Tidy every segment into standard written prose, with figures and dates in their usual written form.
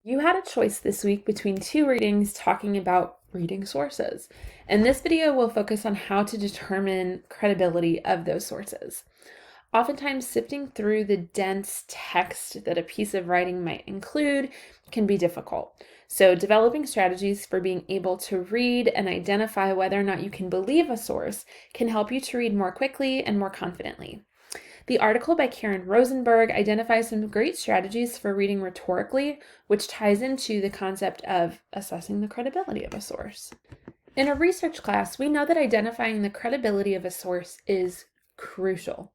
You had a choice this week between two readings talking about reading sources, and this video will focus on how to determine credibility of those sources. Oftentimes, sifting through the dense text that a piece of writing might include can be difficult. So, developing strategies for being able to read and identify whether or not you can believe a source can help you to read more quickly and more confidently. The article by Karen Rosenberg identifies some great strategies for reading rhetorically, which ties into the concept of assessing the credibility of a source. In a research class, we know that identifying the credibility of a source is crucial.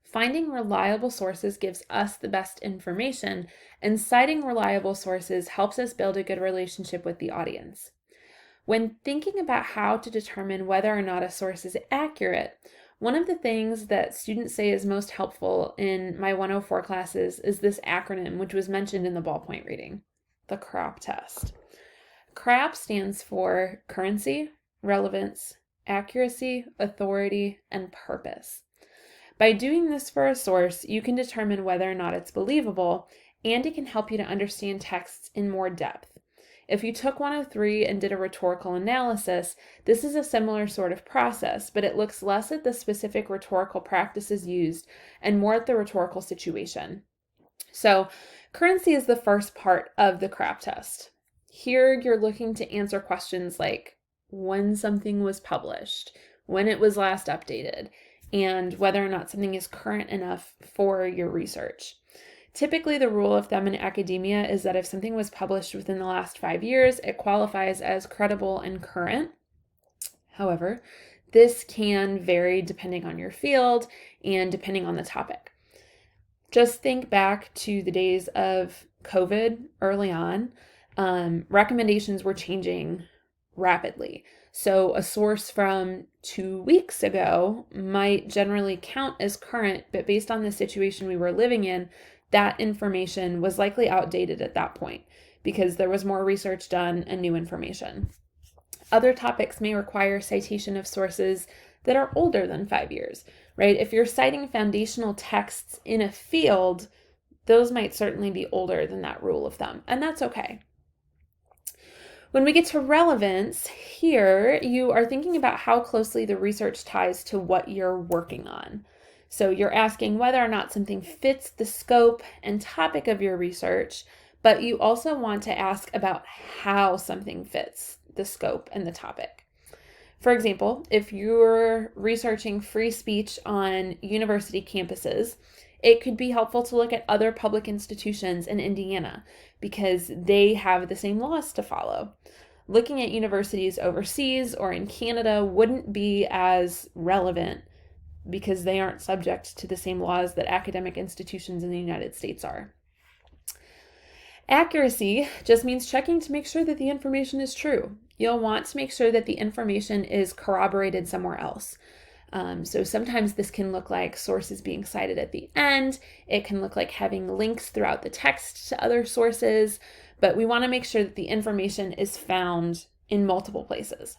Finding reliable sources gives us the best information, and citing reliable sources helps us build a good relationship with the audience. When thinking about how to determine whether or not a source is accurate, one of the things that students say is most helpful in my 104 classes is this acronym, which was mentioned in the ballpoint reading, the CRAP test. CRAP stands for currency, relevance, accuracy, authority, and purpose. By doing this for a source, you can determine whether or not it's believable, and it can help you to understand texts in more depth. If you took 103 and did a rhetorical analysis, this is a similar sort of process, but it looks less at the specific rhetorical practices used and more at the rhetorical situation. So, currency is the first part of the CRAP test. Here, you're looking to answer questions like when something was published, when it was last updated, and whether or not something is current enough for your research. Typically, the rule of thumb in academia is that if something was published within the last 5 years, it qualifies as credible and current. However, this can vary depending on your field and depending on the topic. Just think back to the days of COVID early on. Recommendations were changing rapidly. So a source from 2 weeks ago might generally count as current, but based on the situation we were living in, that information was likely outdated at that point because there was more research done and new information. Other topics may require citation of sources that are older than 5 years, right? If you're citing foundational texts in a field, those might certainly be older than that rule of thumb, and that's okay. When we get to relevance, here you are thinking about how closely the research ties to what you're working on. So you're asking whether or not something fits the scope and topic of your research, but you also want to ask about how something fits the scope and the topic. For example, if you're researching free speech on university campuses, it could be helpful to look at other public institutions in Indiana because they have the same laws to follow. Looking at universities overseas or in Canada wouldn't be as relevant because they aren't subject to the same laws that academic institutions in the United States are. Accuracy just means checking to make sure that the information is true. You'll want to make sure that the information is corroborated somewhere else. So sometimes this can look like sources being cited at the end. It can look like having links throughout the text to other sources, but we want to make sure that the information is found in multiple places.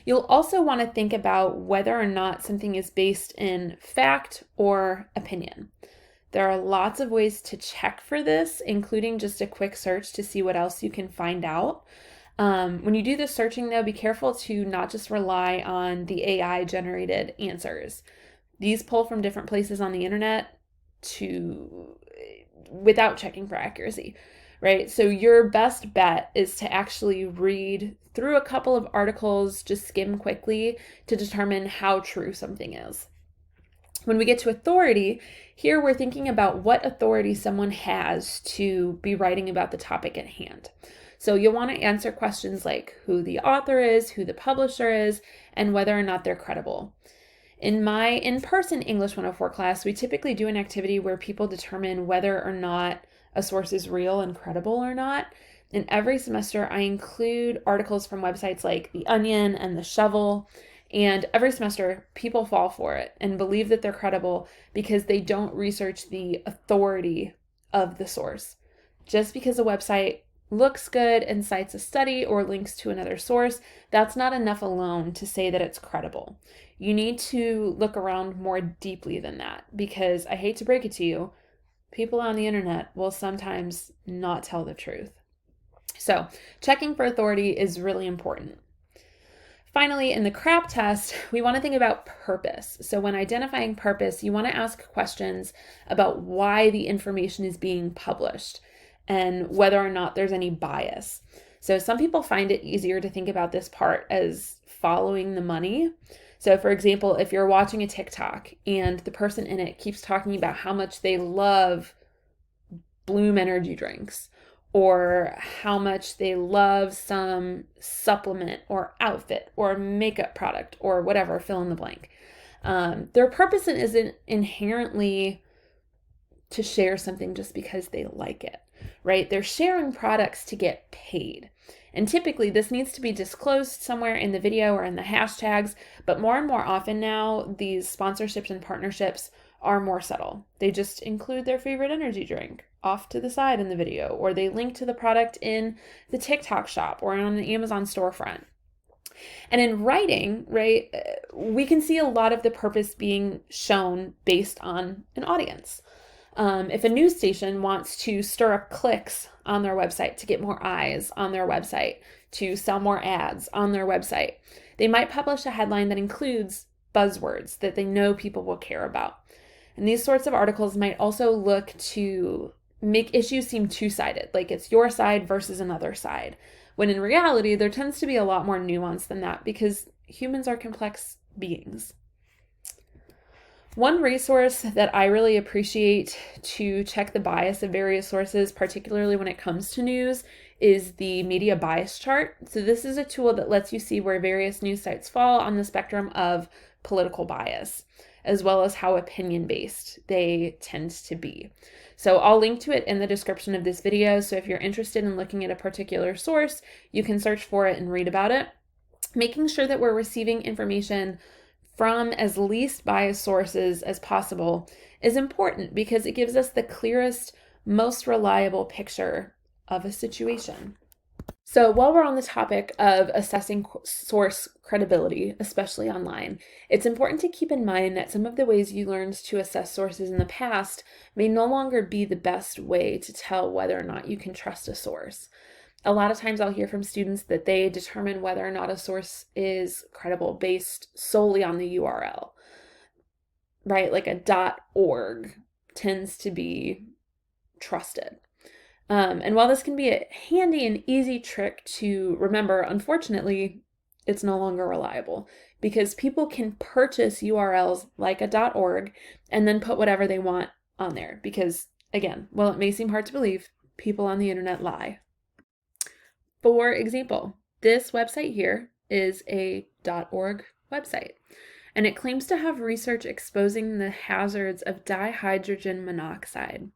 You'll also want to think about whether or not something is based in fact or opinion. There are lots of ways to check for this, including just a quick search to see what else you can find out. When you do the searching, though, be careful to not just rely on the AI generated answers. These pull from different places on the internet without checking for accuracy, right? So your best bet is to actually read through a couple of articles, just skim quickly to determine how true something is. When we get to authority, here we're thinking about what authority someone has to be writing about the topic at hand. So you'll want to answer questions like who the author is, who the publisher is, and whether or not they're credible. In my in-person English 104 class, we typically do an activity where people determine whether or not a source is real and credible or not. And every semester, I include articles from websites like The Onion and The Shovel. And every semester, people fall for it and believe that they're credible because they don't research the authority of the source. Just because a website looks good and cites a study or links to another source, that's not enough alone to say that it's credible. You need to look around more deeply than that because I hate to break it to you, People on the internet will sometimes not tell the truth. So, checking for authority is really important. Finally, in the CRAP test, we want to think about purpose. So when identifying purpose, you want to ask questions about why the information is being published and whether or not there's any bias. So some people find it easier to think about this part as following the money. So for example, if you're watching a TikTok and the person in it keeps talking about how much they love Bloom energy drinks, or how much they love some supplement or outfit or makeup product or whatever, fill in the blank. Their purpose isn't inherently to share something just because they like it, right? They're sharing products to get paid. And typically this needs to be disclosed somewhere in the video or in the hashtags, but more and more often now, these sponsorships and partnerships are more subtle. They just include their favorite energy drink off to the side in the video, or they link to the product in the TikTok shop or on the Amazon storefront. And in writing, right, we can see a lot of the purpose being shown based on an audience. If a news station wants to stir up clicks on their website to get more eyes on their website, to sell more ads on their website, they might publish a headline that includes buzzwords that they know people will care about. And these sorts of articles might also look to make issues seem two-sided, like it's your side versus another side, when in reality, there tends to be a lot more nuance than that because humans are complex beings. One resource that I really appreciate to check the bias of various sources, particularly when it comes to news, is the media bias chart. So this is a tool that lets you see where various news sites fall on the spectrum of political bias, as well as how opinion-based they tend to be. So I'll link to it in the description of this video. So if you're interested in looking at a particular source, you can search for it and read about it. Making sure that we're receiving information from as least biased sources as possible is important because it gives us the clearest, most reliable picture of a situation. So while we're on the topic of assessing source credibility, especially online, it's important to keep in mind that some of the ways you learned to assess sources in the past may no longer be the best way to tell whether or not you can trust a source. A lot of times I'll hear from students that they determine whether or not a source is credible based solely on the URL, right? Like a .org tends to be trusted. And while this can be a handy and easy trick to remember, unfortunately, it's no longer reliable because people can purchase URLs like a .org and then put whatever they want on there because, again, while it may seem hard to believe, people on the internet lie. For example, this website here is a .org website, and it claims to have research exposing the hazards of dihydrogen monoxide.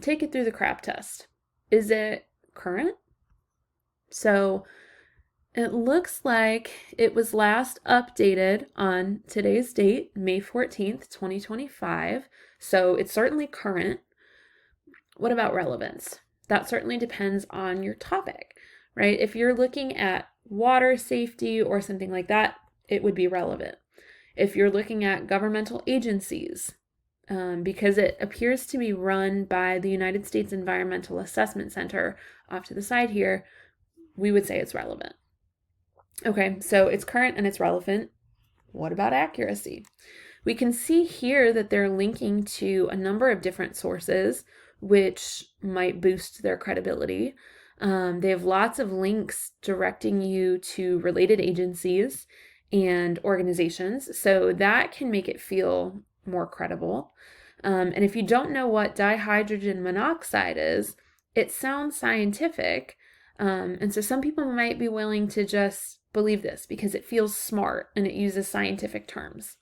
Take it through the CRAP test. Is it current? So it looks like it was last updated on today's date, May 14th, 2025. So it's certainly current. What about relevance? That certainly depends on your topic, right? If you're looking at water safety or something like that, it would be relevant. If you're looking at governmental agencies, because it appears to be run by the United States Environmental Assessment Center off to the side here, we would say it's relevant. Okay, so it's current and it's relevant. What about accuracy? We can see here that they're linking to a number of different sources, which might boost their credibility. They have lots of links directing you to related agencies and organizations, so that can make it feel more credible. And if you don't know what dihydrogen monoxide is, it sounds scientific. And so some people might be willing to just believe this because it feels smart and it uses scientific terms.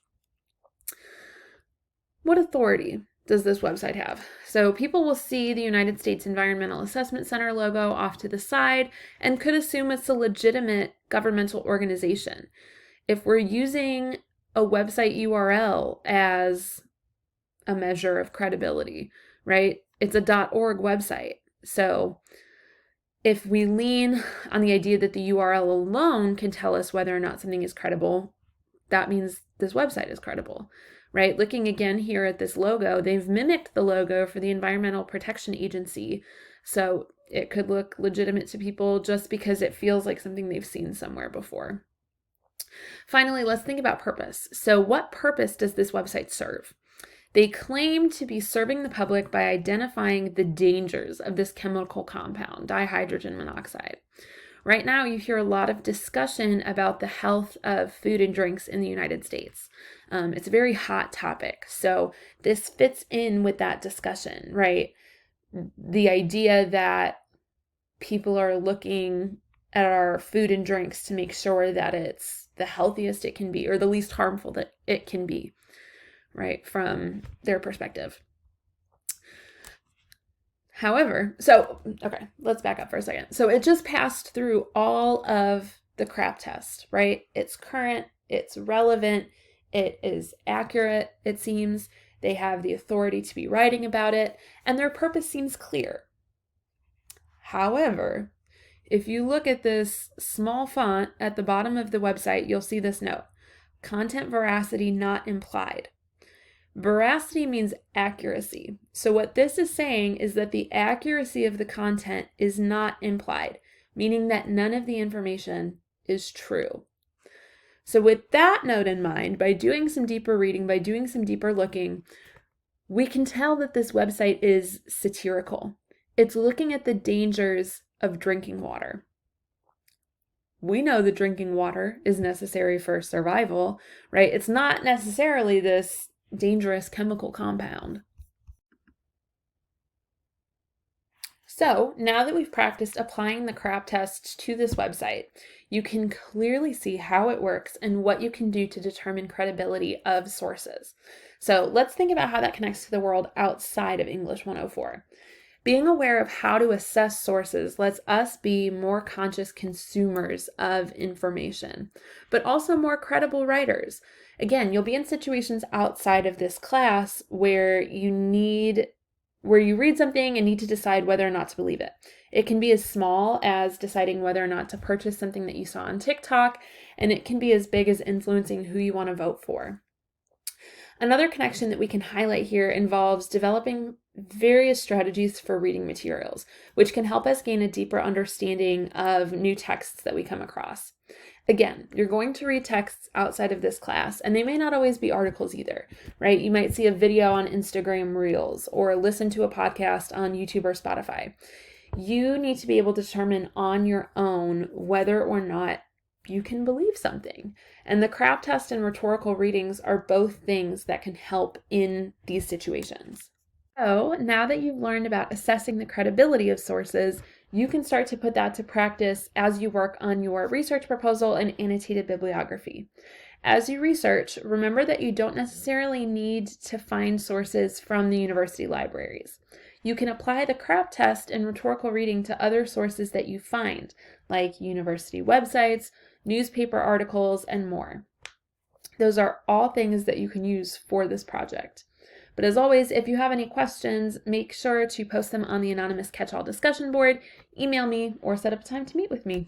What authority does this website have? So people will see the United States Environmental Assessment Center logo off to the side and could assume it's a legitimate governmental organization. If we're using a website URL as a measure of credibility, right? It's a .org website. So if we lean on the idea that the URL alone can tell us whether or not something is credible, that means this website is credible, right? Looking again here at this logo, they've mimicked the logo for the Environmental Protection Agency. So it could look legitimate to people just because it feels like something they've seen somewhere before. Finally, let's think about purpose. So what purpose does this website serve? They claim to be serving the public by identifying the dangers of this chemical compound, dihydrogen monoxide. Right now, you hear a lot of discussion about the health of food and drinks in the United States. It's a very hot topic. So this fits in with that discussion, right? The idea that people are looking at our food and drinks to make sure that it's the healthiest it can be or the least harmful that it can be, right, from their perspective. However, okay, let's back up for a second. So it just passed through all of the CRAP test, right? It's current, it's relevant, it is accurate, it seems. They have the authority to be writing about it, and their purpose seems clear. However, if you look at this small font at the bottom of the website, you'll see this note: content veracity not implied. Veracity means accuracy. So what this is saying is that the accuracy of the content is not implied, meaning that none of the information is true. So with that note in mind, by doing some deeper reading, by doing some deeper looking, we can tell that this website is satirical. It's looking at the dangers of drinking water. We know that drinking water is necessary for survival, right? It's not necessarily this dangerous chemical compound. So now that we've practiced applying the CRAP test to this website, you can clearly see how it works and what you can do to determine credibility of sources. So let's think about how that connects to the world outside of English 104. Being aware of how to assess sources lets us be more conscious consumers of information, but also more credible writers. Again, you'll be in situations outside of this class where you read something and need to decide whether or not to believe it. It can be as small as deciding whether or not to purchase something that you saw on TikTok, and it can be as big as influencing who you want to vote for. Another connection that we can highlight here involves developing various strategies for reading materials, which can help us gain a deeper understanding of new texts that we come across. Again, you're going to read texts outside of this class, and they may not always be articles either, right? You might see a video on Instagram Reels or listen to a podcast on YouTube or Spotify. You need to be able to determine on your own whether or not you can believe something. And the CRAP test and rhetorical readings are both things that can help in these situations. So now that you've learned about assessing the credibility of sources, you can start to put that to practice as you work on your research proposal and annotated bibliography. As you research, remember that you don't necessarily need to find sources from the university libraries. You can apply the CRAP test and rhetorical reading to other sources that you find, like university websites, newspaper articles, and more. Those are all things that you can use for this project. But as always, if you have any questions, make sure to post them on the Anonymous Catch-All discussion board, email me, or set up a time to meet with me.